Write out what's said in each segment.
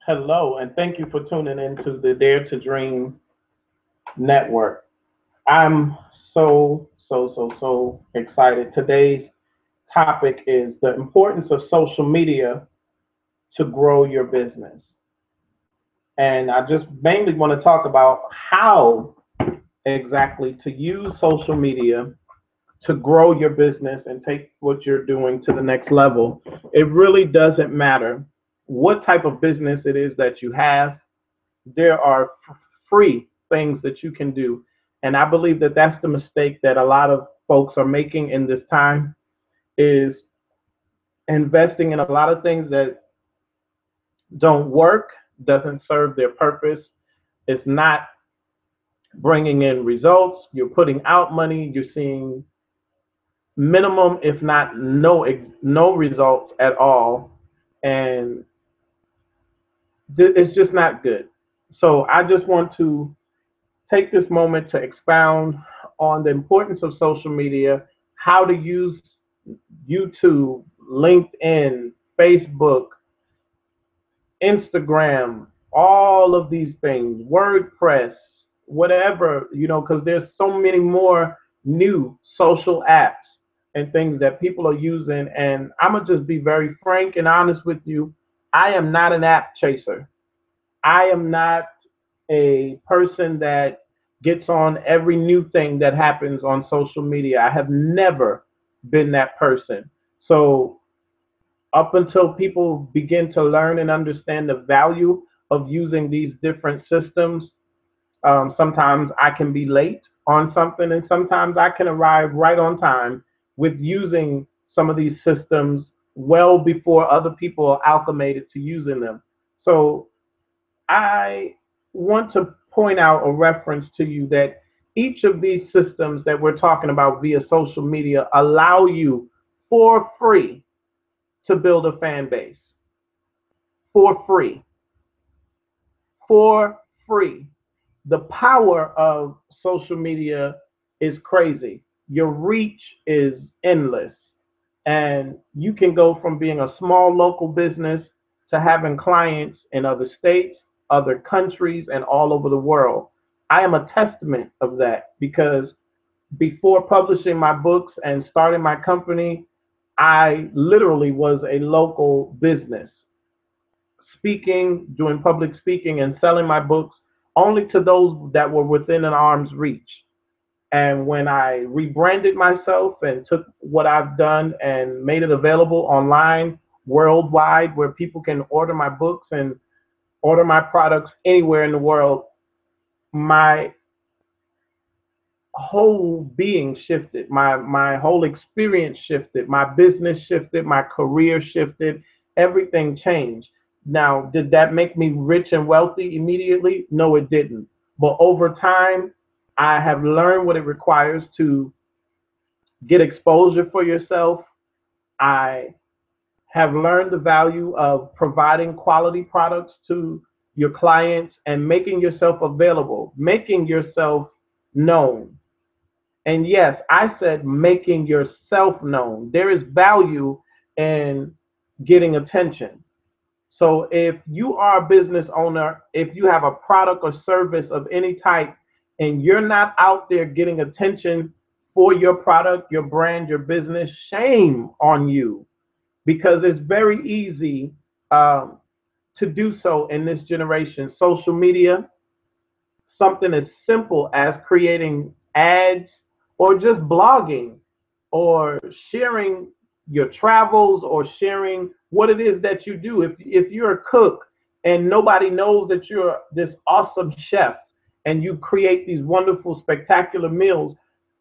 Hello, and thank you for tuning into the Dare to Dream Network. I'm so excited. Today's topic is the importance of social media to grow your business. And I just mainly want to talk about how exactly to use social media to grow your business and take what you're doing to the next level. It really doesn't matter what type of business it is that you have. There are free things that you can do. And I believe that that's the mistake that a lot of folks are making in this time is investing in a lot of things that don't work, doesn't serve their purpose. It's not bringing in results. You're putting out money. You're seeing minimum, if not no results at all, and it's just not good. So I just want to take this moment to expound on the importance of social media, how to use YouTube, LinkedIn, Facebook, Instagram, all of these things, WordPress, whatever, because there's so many more new social apps and things that people are using. And I'm going to just be very frank and honest with you. I am not an app chaser. I am not a person that gets on every new thing that happens on social media. I have never been that person. So up until people begin to learn and understand the value of using these different systems, sometimes I can be late on something, and sometimes I can arrive right on time with using some of these systems well before other people are acclimated to using them. So I want to point out a reference to you that each of these systems that we're talking about via social media allow you for free to build a fan base. For free. For free. The power of social media is crazy. Your reach is endless. And you can go from being a small local business to having clients in other states, other countries, and all over the world. I am a testament of that because before publishing my books and starting my company, I literally was a local business, speaking, doing public speaking, and selling my books only to those that were within an arm's reach. And when I rebranded myself and took what I've done and made it available online worldwide where people can order my books and order my products anywhere in the world, my whole being shifted. My whole experience shifted. My business shifted. My career shifted. Everything changed. Now, did that make me rich and wealthy immediately? No, it didn't. But over time, I have learned what it requires to get exposure for yourself. I have learned the value of providing quality products to your clients and making yourself available, making yourself known. And yes, I said making yourself known. There is value in getting attention. So if you are a business owner, if you have a product or service of any type, and you're not out there getting attention for your product, your brand, your business, shame on you because it's very easy to do so in this generation. Social media, something as simple as creating ads or just blogging or sharing your travels or sharing what it is that you do. If you're a cook and nobody knows that you're this awesome chef and you create these wonderful, spectacular meals,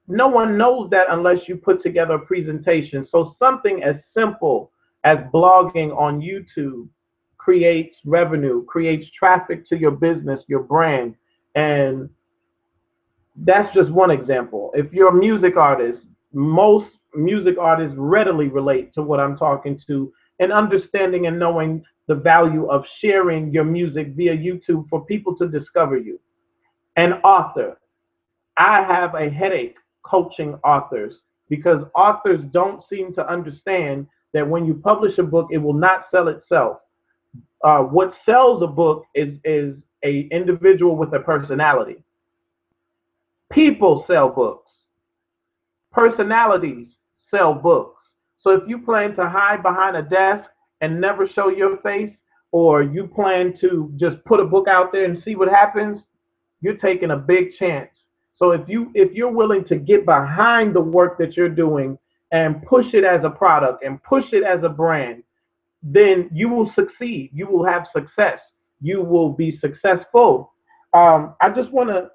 no one knows that unless you put together a presentation. So something as simple as blogging on YouTube creates revenue, creates traffic to your business, your brand. And that's just one example. If you're a music artist, most music artists readily relate to what I'm talking to and understanding and knowing the value of sharing your music via YouTube for people to discover you. An author. I have a headache coaching authors because authors don't seem to understand that when you publish a book, it will not sell itself. What sells a book is a individual with a personality. People sell books. Personalities sell books. So if you plan to hide behind a desk and never show your face, or you plan to just put a book out there and see what happens, you're taking a big chance. So if you're willing to get behind the work that you're doing and push it as a product and push it as a brand, then you will succeed. You will have success. You will be successful. I just want to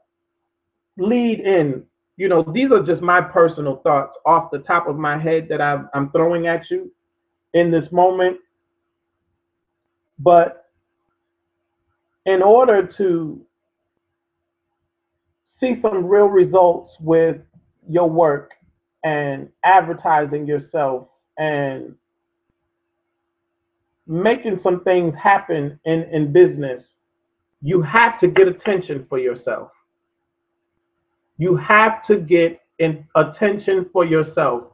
lead in. These are just my personal thoughts off the top of my head that I'm throwing at you in this moment. But in order to see some real results with your work and advertising yourself and making some things happen in business, you have to get attention for yourself. You have to get attention for yourself.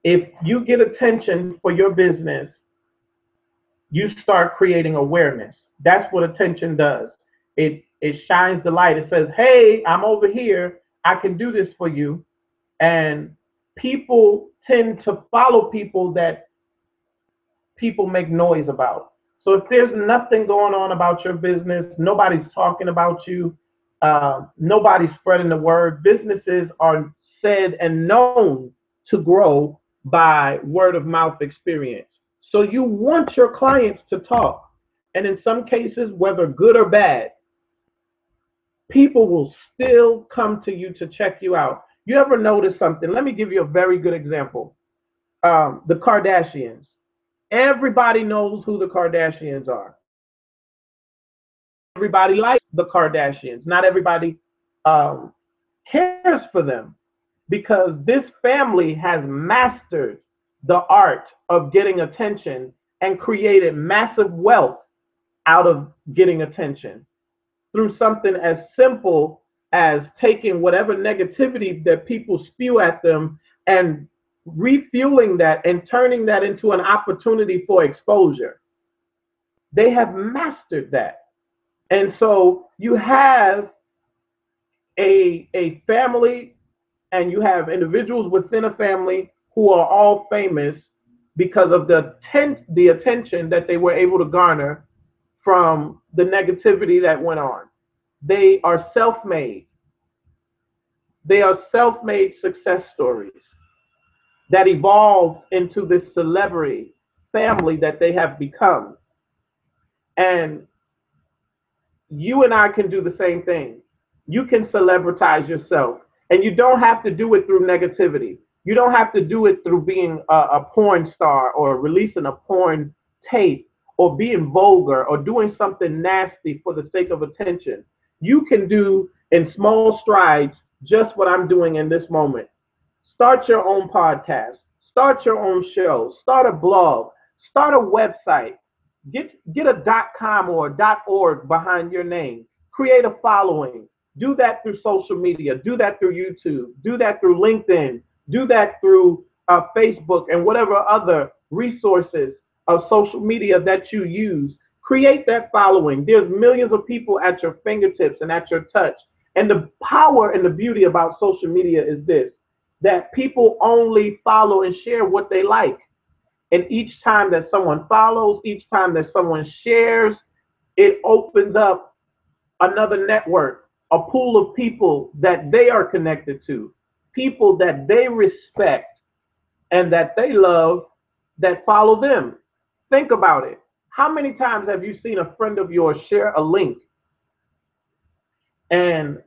If you get attention for your business, you start creating awareness. That's what attention does. It shines the light. It says, hey, I'm over here. I can do this for you. And people tend to follow people that people make noise about. So if there's nothing going on about your business, nobody's talking about you, nobody's spreading the word. Businesses are said and known to grow by word of mouth experience. So you want your clients to talk. And in some cases, whether good or bad, people will still come to you to check you out. You ever notice something? Let me give you a very good example. The Kardashians. Everybody knows who the Kardashians are. Everybody likes the Kardashians. Not everybody cares for them, because this family has mastered the art of getting attention and created massive wealth out of getting attention through something as simple as taking whatever negativity that people spew at them and refueling that and turning that into an opportunity for exposure. They have mastered that. And so you have a family, and you have individuals within a family who are all famous because of the attention that they were able to garner from the negativity that went on. They are self-made. They are self-made success stories that evolved into this celebrity family that they have become. And you and I can do the same thing. You can celebritize yourself, and you don't have to do it through negativity. You don't have to do it through being a porn star or releasing a porn tape or being vulgar or doing something nasty for the sake of attention. You can do in small strides just what I'm doing in this moment. Start your own podcast, start your own show, start a blog, start a website, get a .com or a .org behind your name, create a following. Do that through social media, do that through YouTube, do that through LinkedIn, do that through Facebook and whatever other resources of social media that you use. Create that following. There's millions of people at your fingertips and at your touch. And the power and the beauty about social media is this, that people only follow and share what they like. And each time that someone follows, each time that someone shares, it opens up another network, a pool of people that they are connected to, people that they respect and that they love, that follow them. Think about it. How many times have you seen a friend of yours share a link and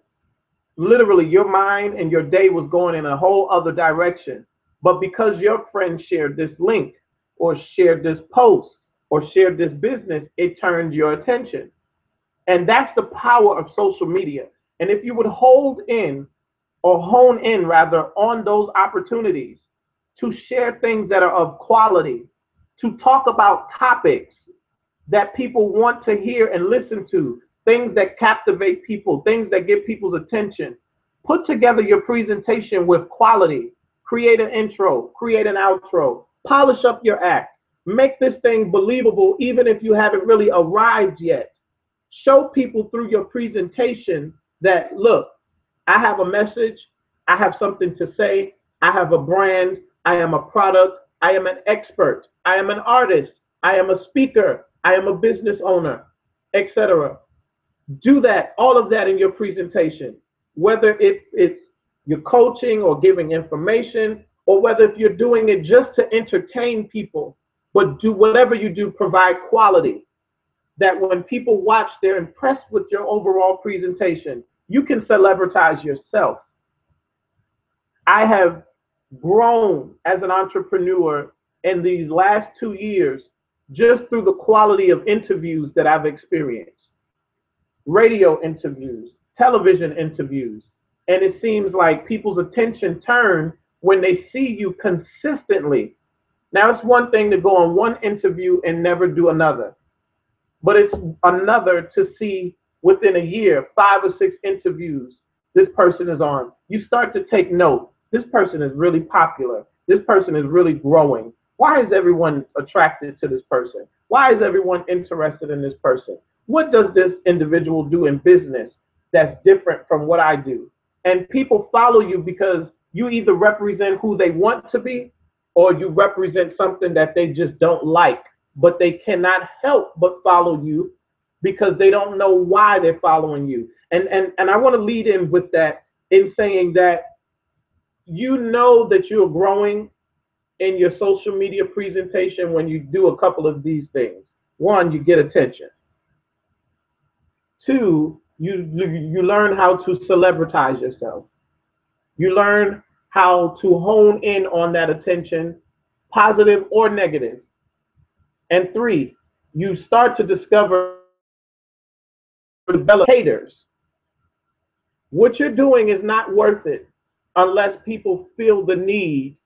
literally your mind and your day was going in a whole other direction, but because your friend shared this link or shared this post or shared this business, it turned your attention? And that's the power of social media. And if you would hold in, or hone in rather, on those opportunities to share things that are of quality, to talk about topics that people want to hear and listen to, things that captivate people, things that get people's attention. Put together your presentation with quality. Create an intro, create an outro, polish up your act. Make this thing believable even if you haven't really arrived yet. Show people through your presentation that, look, I have a message, I have something to say, I have a brand, I am a product, I am an expert, I am an artist, I am a speaker, I am a business owner, etc. Do that, all of that in your presentation, whether it's you're coaching or giving information, or whether if you're doing it just to entertain people, but do whatever you do, provide quality that when people watch, they're impressed with your overall presentation. You can celebritize yourself. I have grown as an entrepreneur in these last 2 years just through the quality of interviews that I've experienced. Radio interviews, television interviews, and it seems like people's attention turn when they see you consistently. Now, it's one thing to go on one interview and never do another, but it's another to see within a year, 5 or 6 interviews this person is on. You start to take note. This person is really popular. This person is really growing. Why is everyone attracted to this person? Why is everyone interested in this person? What does this individual do in business that's different from what I do? And people follow you because you either represent who they want to be, or you represent something that they just don't like, but they cannot help but follow you because they don't know why they're following you. And I want to lead in with that in saying that you know that you're growing in your social media presentation when you do a couple of these things. One, you get attention. Two, you learn how to celebritize yourself. You learn how to hone in on that attention, positive or negative. And three, you start to discover, develop haters. What you're doing is not worth it unless people feel the need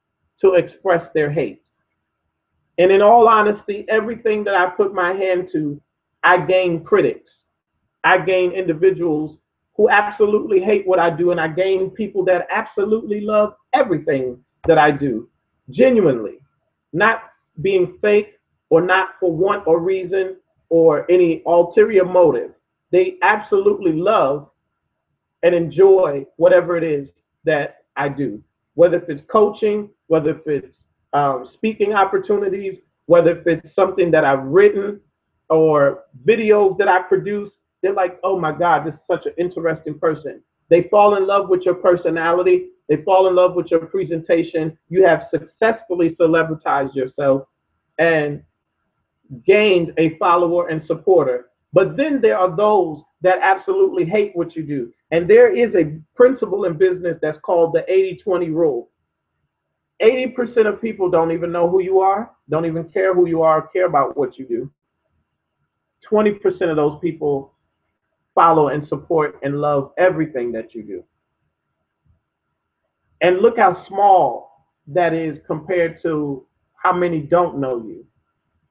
to express their hate. And in all honesty, everything that I put my hand to, I gain critics. I gain individuals who absolutely hate what I do, and I gain people that absolutely love everything that I do, genuinely, not being fake or not for want or reason or any ulterior motive. They absolutely love and enjoy whatever it is that I do, whether if it's coaching, whether if it's speaking opportunities, whether if it's something that I've written or videos that I produce. They're like, oh my God, this is such an interesting person. They fall in love with your personality. They fall in love with your presentation. You have successfully celebritized yourself and gained a follower and supporter. But then there are those that absolutely hate what you do. And there is a principle in business that's called the 80-20 rule. 80% of people don't even know who you are, don't even care who you are, care about what you do. 20% of those people follow and support and love everything that you do. And look how small that is compared to how many don't know you.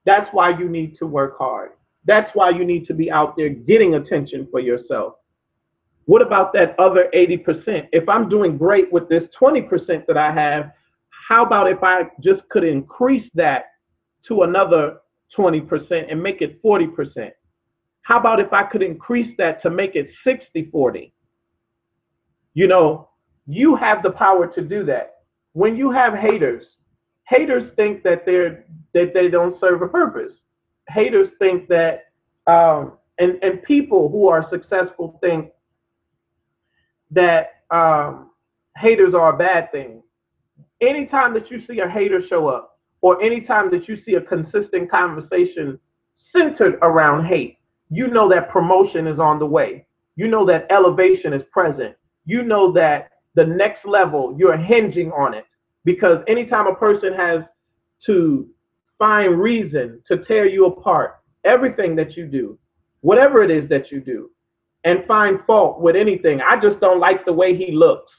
That's why you need to work hard. That's why you need to be out there getting attention for yourself. What about that other 80%? If I'm doing great with this 20% that I have, how about if I just could increase that to another 20% and make it 40%? How about if I could increase that to make it 60-40? You know, you have the power to do that. When you have haters, haters think that they don't serve a purpose. Haters think that, and people who are successful think that haters are a bad thing. Anytime that you see a hater show up, or anytime that you see a consistent conversation centered around hate, you know that promotion is on the way. You know that elevation is present. You know that the next level, you're hinging on it. Because anytime a person has to find reason to tear you apart, everything that you do, whatever it is that you do, and find fault with anything, I just don't like the way he looks.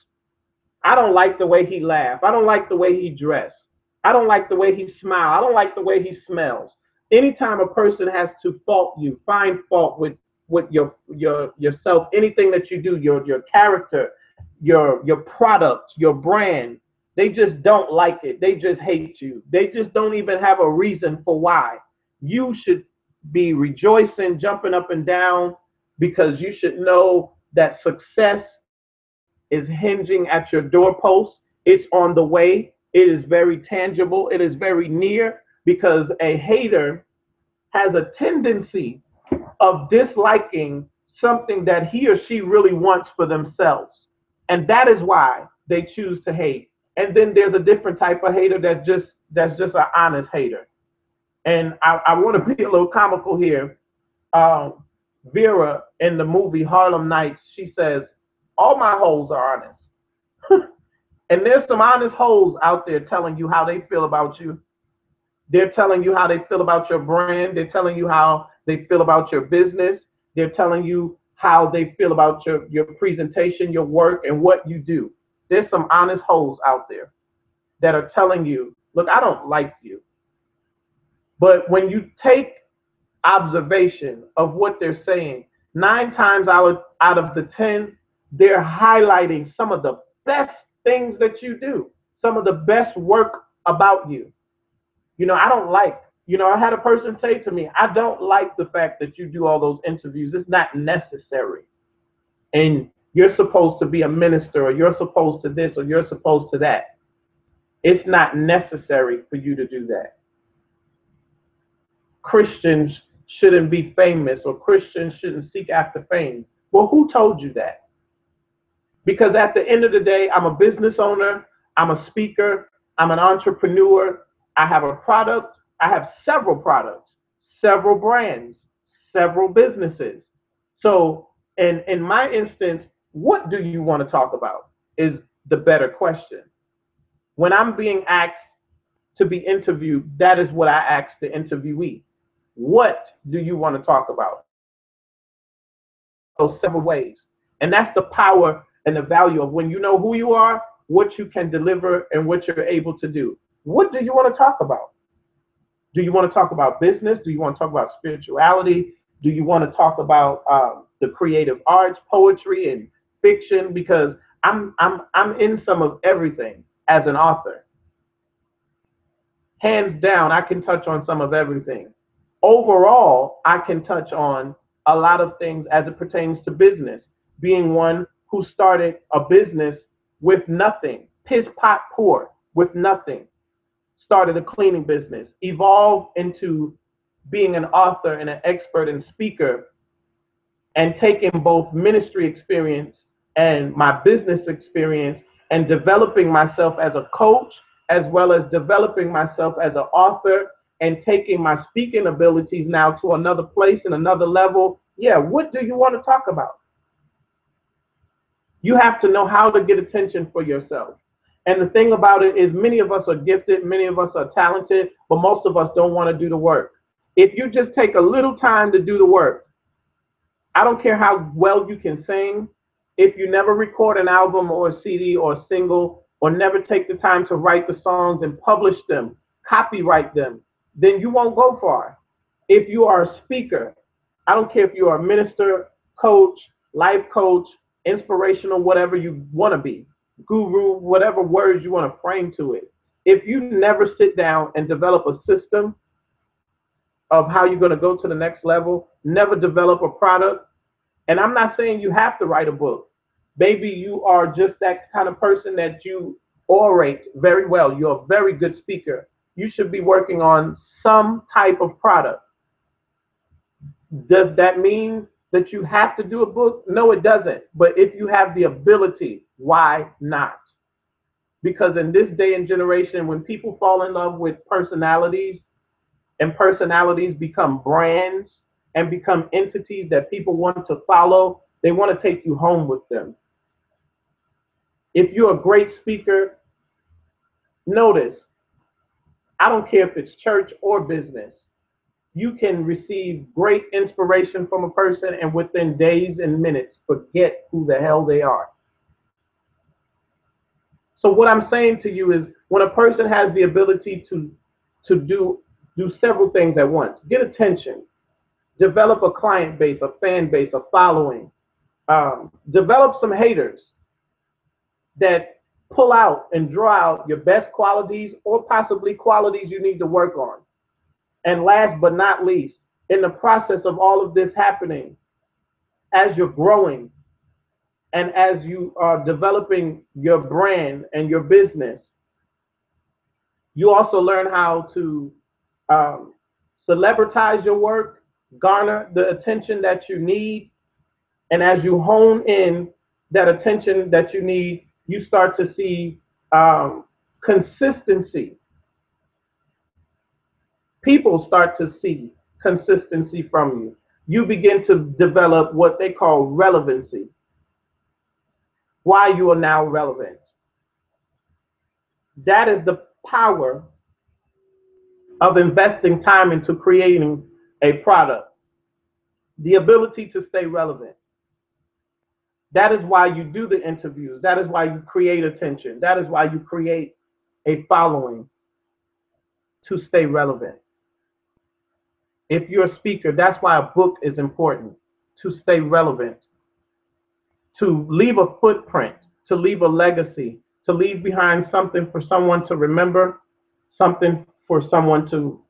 I don't like the way he laughs. I don't like the way he dressed. I don't like the way he smiles. I don't like the way he smells. Anytime a person has to fault you, find fault with yourself, anything that you do, your character, your product, your brand, They just don't like it. They just hate you. They just don't even have a reason for why. You should be rejoicing, jumping up and down, because you should know that success is hinging at your doorpost. It's on the way. It is very tangible. It is very near, because a hater has a tendency of disliking something that he or she really wants for themselves. And that is why they choose to hate. And then there's a different type of hater that's just an honest hater. And I want to be a little comical here. Vera in the movie Harlem Nights, she says, all my hoes are honest. And there's some honest hoes out there telling you how they feel about you. They're telling you how they feel about your brand. They're telling you how they feel about your business. They're telling you how they feel about your presentation, your work, and what you do. There's some honest hoes out there that are telling you, look, I don't like you. But when you take observation of what they're saying, 9 times out of the 10, they're highlighting some of the best things that you do, some of the best work about you. I don't like, I had a person say to me, I don't like the fact that you do all those interviews. It's not necessary. And you're supposed to be a minister, or you're supposed to this, or you're supposed to that. It's not necessary for you to do that. Christians shouldn't be famous, or Christians shouldn't seek after fame. Well, who told you that? Because at the end of the day, I'm a business owner, I'm a speaker, I'm an entrepreneur, I have a product, I have several products, several brands, several businesses. So in my instance, what do you want to talk about is the better question. When I'm being asked to be interviewed, that is what I ask the interviewee. What do you want to talk about? So several ways. And that's the power and the value of when you know who you are, what you can deliver, and what you're able to do. What do you want to talk about? Do you want to talk about business? Do you want to talk about spirituality? Do you want to talk about the creative arts, poetry, and fiction? Because I'm in some of everything as an author. Hands down, I can touch on some of everything. Overall, I can touch on a lot of things as it pertains to business, being one who started a business with nothing, piss pot poor, with nothing. Started a cleaning business, evolved into being an author and an expert and speaker, and taking both ministry experience and my business experience and developing myself as a coach, as well as developing myself as an author, and taking my speaking abilities now to another place and another level. Yeah, what do you want to talk about? You have to know how to get attention for yourself. And the thing about it is, many of us are gifted, many of us are talented, but most of us don't want to do the work. If you just take a little time to do the work, I don't care how well you can sing, if you never record an album or a CD or a single, or never take the time to write the songs and publish them, copyright them, then you won't go far. If you are a speaker, I don't care if you are a minister, coach, life coach, inspirational, whatever you want to be, guru, whatever words you want to frame to it. If you never sit down and develop a system of how you're going to go to the next level, never develop a product, and I'm not saying you have to write a book. Maybe you are just that kind of person that you orate very well. You're a very good speaker. You should be working on some type of product. Does that mean that you have to do a book? No, it doesn't. But if you have the ability, why not? Because in this day and generation, when people fall in love with personalities, and personalities become brands and become entities that people want to follow, they want to take you home with them. If you're a great speaker, notice, I don't care if it's church or business, you can receive great inspiration from a person and within days and minutes forget who the hell they are. So what I'm saying to you is, when a person has the ability to do several things at once, get attention, develop a client base, a fan base, a following, develop some haters that pull out and draw out your best qualities or possibly qualities you need to work on. And last but not least, in the process of all of this happening, as you're growing and as you are developing your brand and your business, you also learn how to um, celebritize your work, garner the attention that you need. And as you hone in that attention that you need, you start to see consistency. People start to see consistency from you. You begin to develop what they call relevancy. Why you are now relevant. That is the power of investing time into creating a product. The ability to stay relevant. That is why you do the interviews. That is why you create attention. That is why you create a following, to stay relevant. If you're a speaker, that's why a book is important, to stay relevant, to leave a footprint, to leave a legacy, to leave behind something for someone to remember, something for someone to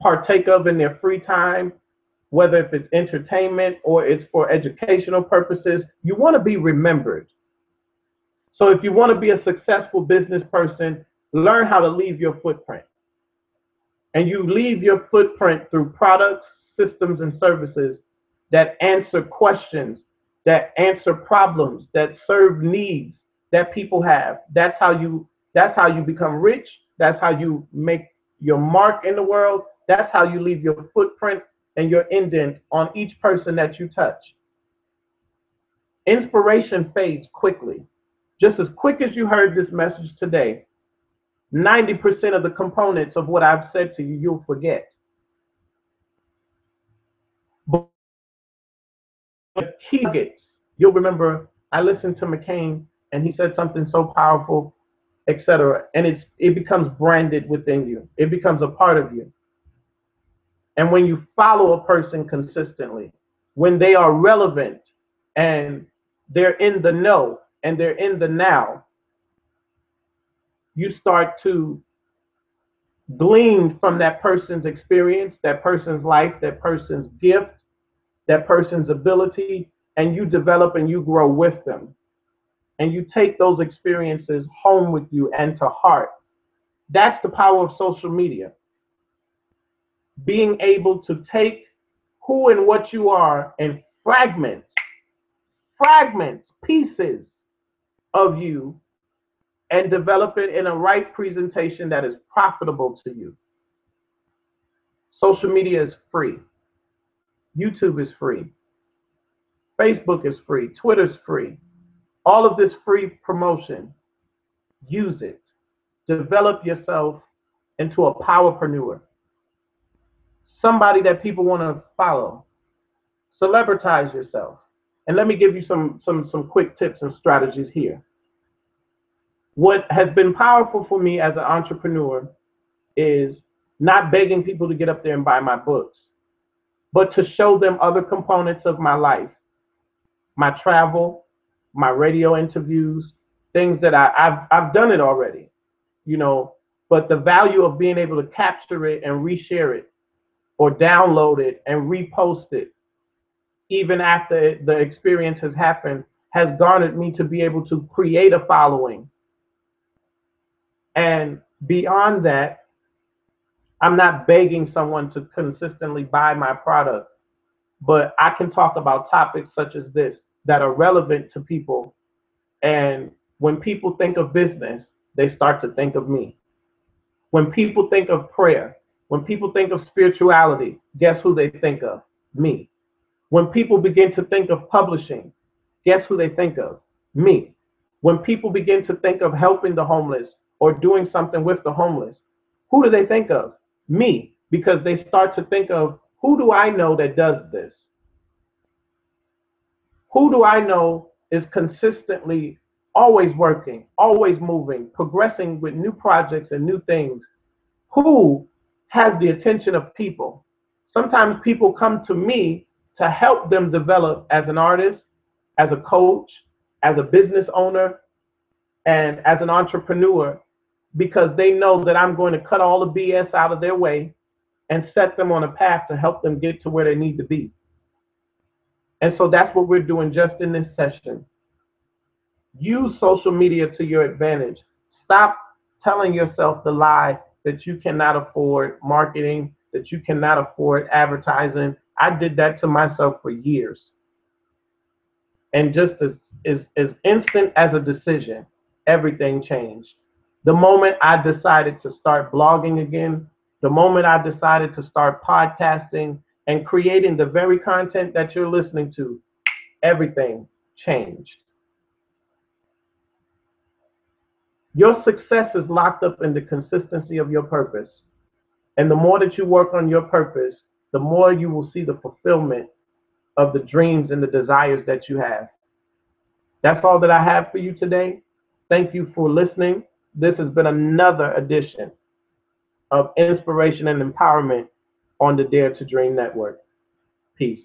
partake of in their free time, whether if it's entertainment or it's for educational purposes. You want to be remembered. So if you want to be a successful business person, learn how to leave your footprint. And you leave your footprint through products, systems, and services that answer questions, that answer problems, that serve needs that people have. That's how you become rich. That's how you make your mark in the world. That's how you leave your footprint and your indent on each person that you touch. Inspiration fades quickly. Just as quick as you heard this message today, 90% of the components of what I've said to you, you'll forget. But the key nuggets, you'll remember. I listened to McCain and he said something so powerful, etc. And it becomes branded within you. It becomes a part of you. And when you follow a person consistently, when they are relevant and they're in the know and they're in the now, you start to glean from that person's experience, that person's life, that person's gift, that person's ability, and you develop and you grow with them. And you take those experiences home with you and to heart. That's the power of social media. Being able to take who and what you are and fragments, pieces of you, and develop it in a right presentation that is profitable to you. Social media is free. YouTube is free. Facebook is free. Twitter's free. All of this free promotion, use it. Develop yourself into a powerpreneur. Somebody that people want to follow. Celebritize yourself. And let me give you some quick tips and strategies here. What has been powerful for me as an entrepreneur is not begging people to get up there and buy my books, but to show them other components of my life, my travel, my radio interviews, things that I've done it already, but the value of being able to capture it and reshare it or download it and repost it, even after the experience has happened, has garnered me to be able to create a following. And beyond that, I'm not begging someone to consistently buy my product, but I can talk about topics such as this that are relevant to people. And when people think of business, they start to think of me. When people think of prayer, when people think of spirituality, guess who they think of? Me. When people begin to think of publishing, guess who they think of? Me. When people begin to think of helping the homeless or doing something with the homeless, who do they think of? Me. Because they start to think of, who do I know that does this? Who do I know is consistently always working, always moving, progressing with new projects and new things? Who has the attention of people? Sometimes people come to me to help them develop as an artist, as a coach, as a business owner, And as an entrepreneur, because they know that I'm going to cut all the BS out of their way and set them on a path to help them get to where they need to be. And so that's what we're doing just in this session. Use social media to your advantage. Stop telling yourself the lie that you cannot afford marketing, that you cannot afford advertising. I did that to myself for years. And just as instant as a decision, everything changed. The moment I decided to start blogging again, the moment I decided to start podcasting and creating the very content that you're listening to, everything changed. Your success is locked up in the consistency of your purpose. And the more that you work on your purpose, the more you will see the fulfillment of the dreams and the desires that you have. That's all that I have for you today. Thank you for listening. This has been another edition of Inspiration and Empowerment on the Dare to Dream Network. Peace.